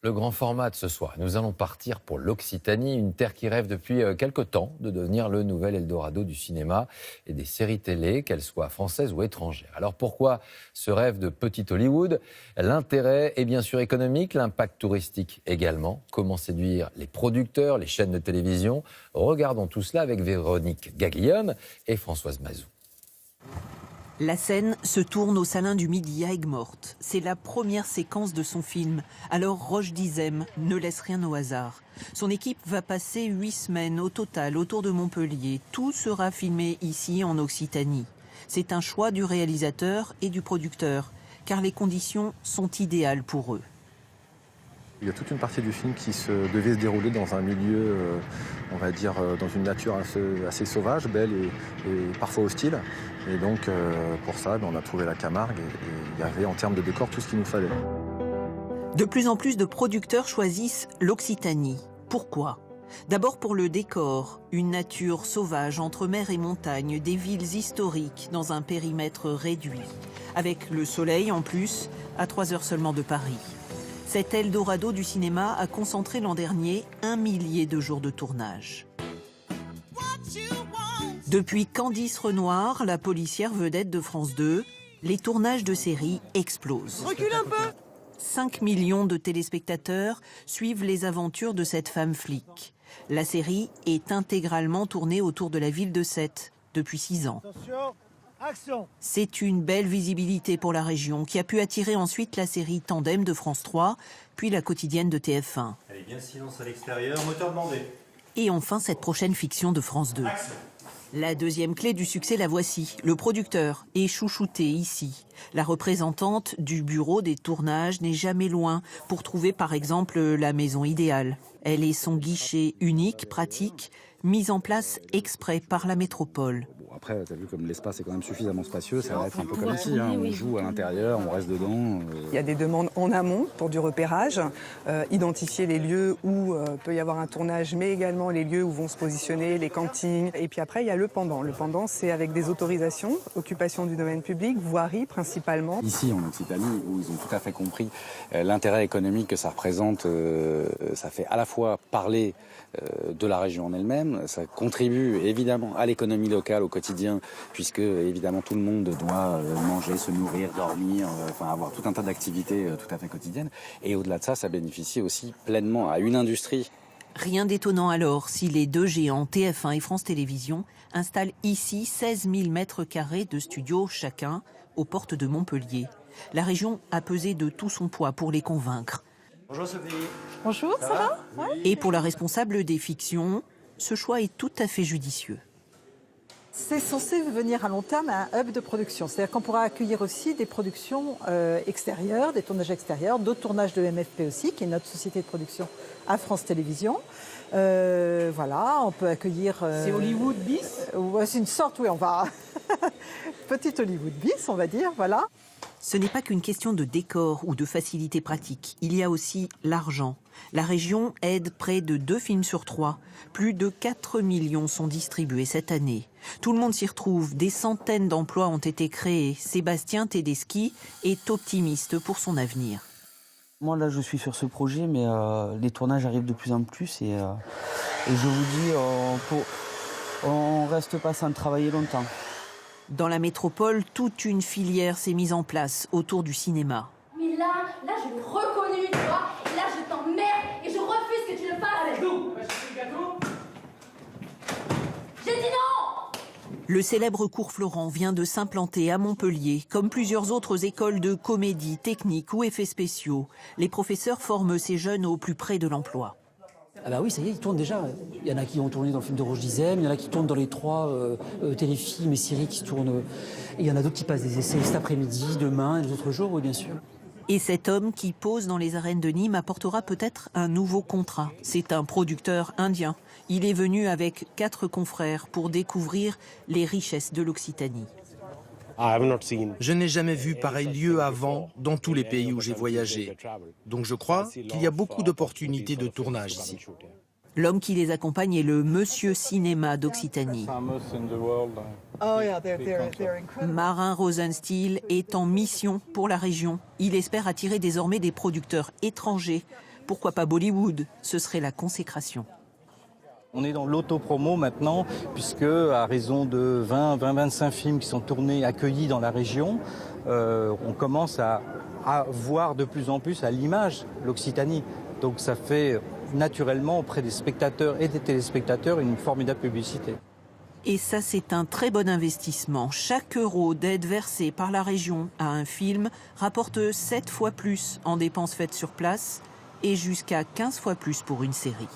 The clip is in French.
Le grand format de ce soir. Nous allons partir pour l'Occitanie, une terre qui rêve depuis quelque temps de devenir le nouvel Eldorado du cinéma et des séries télé, qu'elles soient françaises ou étrangères. Alors pourquoi ce rêve de petit Hollywood? L'intérêt est bien sûr économique, l'impact touristique également. Comment séduire les producteurs, les chaînes de télévision? Regardons tout cela avec Véronique Gaglione et Françoise Mazou. La scène se tourne au Salin du Midi à Aigues-Mortes. C'est la première séquence de son film. Alors Roche Dizem ne laisse rien au hasard. Son équipe va passer 8 semaines au total autour de Montpellier. Tout sera filmé ici en Occitanie. C'est un choix du réalisateur et du producteur, car les conditions sont idéales pour eux. Il y a toute une partie du film qui devait se dérouler dans un milieu, on va dire, dans une nature assez sauvage, belle et parfois hostile. Et donc, pour ça, on a trouvé la Camargue et il y avait en termes de décor tout ce qu'il nous fallait. De plus en plus de producteurs choisissent l'Occitanie. Pourquoi ? D'abord pour le décor, une nature sauvage entre mer et montagne, des villes historiques dans un périmètre réduit. Avec le soleil en plus, à 3 heures seulement de Paris. Cet Eldorado du cinéma a concentré l'an dernier 1 millier de jours de tournage. Depuis Candice Renoir, la policière vedette de France 2, les tournages de séries explosent. Recule un peu. 5 millions de téléspectateurs suivent les aventures de cette femme flic. La série est intégralement tournée autour de la ville de Sète depuis 6 ans. Attention, action. C'est une belle visibilité pour la région qui a pu attirer ensuite la série Tandem de France 3, puis la quotidienne de TF1. Allez, bien silence à l'extérieur, moteur demandé. Et enfin cette prochaine fiction de France 2. Action. La deuxième clé du succès, la voici. Le producteur est chouchouté ici. La représentante du bureau des tournages n'est jamais loin pour trouver par exemple la maison idéale. Elle est son guichet unique, pratique, mis en place exprès par la métropole. Après, tu as vu comme l'espace est quand même suffisamment spacieux, ça va être un peu comme ici, hein. On joue à l'intérieur, on reste dedans. Il y a des demandes en amont pour du repérage, identifier les lieux où peut y avoir un tournage, mais également les lieux où vont se positionner, les campings. Et puis après, il y a le pendant. Le pendant, c'est avec des autorisations, occupation du domaine public, voirie principalement. Ici, en Occitanie, où ils ont tout à fait compris l'intérêt économique que ça représente, ça fait à la fois parler de la région en elle-même, ça contribue évidemment à l'économie locale au quotidien, puisque évidemment tout le monde doit manger, se nourrir, dormir, enfin avoir tout un tas d'activités tout à fait quotidiennes. Et au-delà de ça, ça bénéficie aussi pleinement à une industrie. Rien d'étonnant alors si les deux géants TF1 et France Télévisions installent ici 16 000 mètres carrés de studios chacun aux portes de Montpellier. La région a pesé de tout son poids pour les convaincre. Bonjour Sophie. Bonjour, ça va? Ouais. Et pour la responsable des fictions, ce choix est tout à fait judicieux. C'est censé venir à long terme à un hub de production. C'est-à-dire qu'on pourra accueillir aussi des productions extérieures, des tournages extérieurs, d'autres tournages de MFP aussi, qui est notre société de production à France Télévisions. Voilà, on peut accueillir... C'est Hollywood bis? Ouais, c'est une sorte, oui, on va... Petit Hollywood bis, on va dire, voilà. Ce n'est pas qu'une question de décor ou de facilité pratique. Il y a aussi l'argent. La région aide près de 2 films sur 3. Plus de 4 millions sont distribués cette année. Tout le monde s'y retrouve. Des centaines d'emplois ont été créés. Sébastien Tedeschi est optimiste pour son avenir. Moi, là, je suis sur ce projet, mais les tournages arrivent de plus en plus. Et je vous dis, on reste pas sans travailler longtemps. Dans la métropole, toute une filière s'est mise en place autour du cinéma. Mais là, je l'ai reconnu, tu vois. Et là, je t'emmerde et je refuse que tu le fasses. Allez, go. J'ai dit non. Le célèbre cours Florent vient de s'implanter à Montpellier, comme plusieurs autres écoles de comédie, technique ou effets spéciaux. Les professeurs forment ces jeunes au plus près de l'emploi. Ah bah oui, ça y est, ils tournent déjà. Il y en a qui ont tourné dans le film de Roche Dizem, il y en a qui tournent dans les 3 téléfilms et séries qui tournent. Et il y en a d'autres qui passent des essais cet après-midi, demain et les autres jours, oui, bien sûr. Et cet homme qui pose dans les arènes de Nîmes apportera peut-être un nouveau contrat. C'est un producteur indien. Il est venu avec 4 confrères pour découvrir les richesses de l'Occitanie. Je n'ai jamais vu pareil lieu avant dans tous les pays où j'ai voyagé. Donc je crois qu'il y a beaucoup d'opportunités de tournage ici. L'homme qui les accompagne est le Monsieur Cinéma d'Occitanie. Marin Rosenstiel est en mission pour la région. Il espère attirer désormais des producteurs étrangers Pourquoi pas Bollywood? Ce serait la consécration. On est dans l'autopromo maintenant, puisque à raison de 20-25 films qui sont tournés, accueillis dans la région, on commence à voir de plus en plus à l'image l'Occitanie. Donc ça fait naturellement auprès des spectateurs et des téléspectateurs une formidable publicité. Et ça, c'est un très bon investissement. Chaque euro d'aide versé par la région à un film rapporte 7 fois plus en dépenses faites sur place et jusqu'à 15 fois plus pour une série.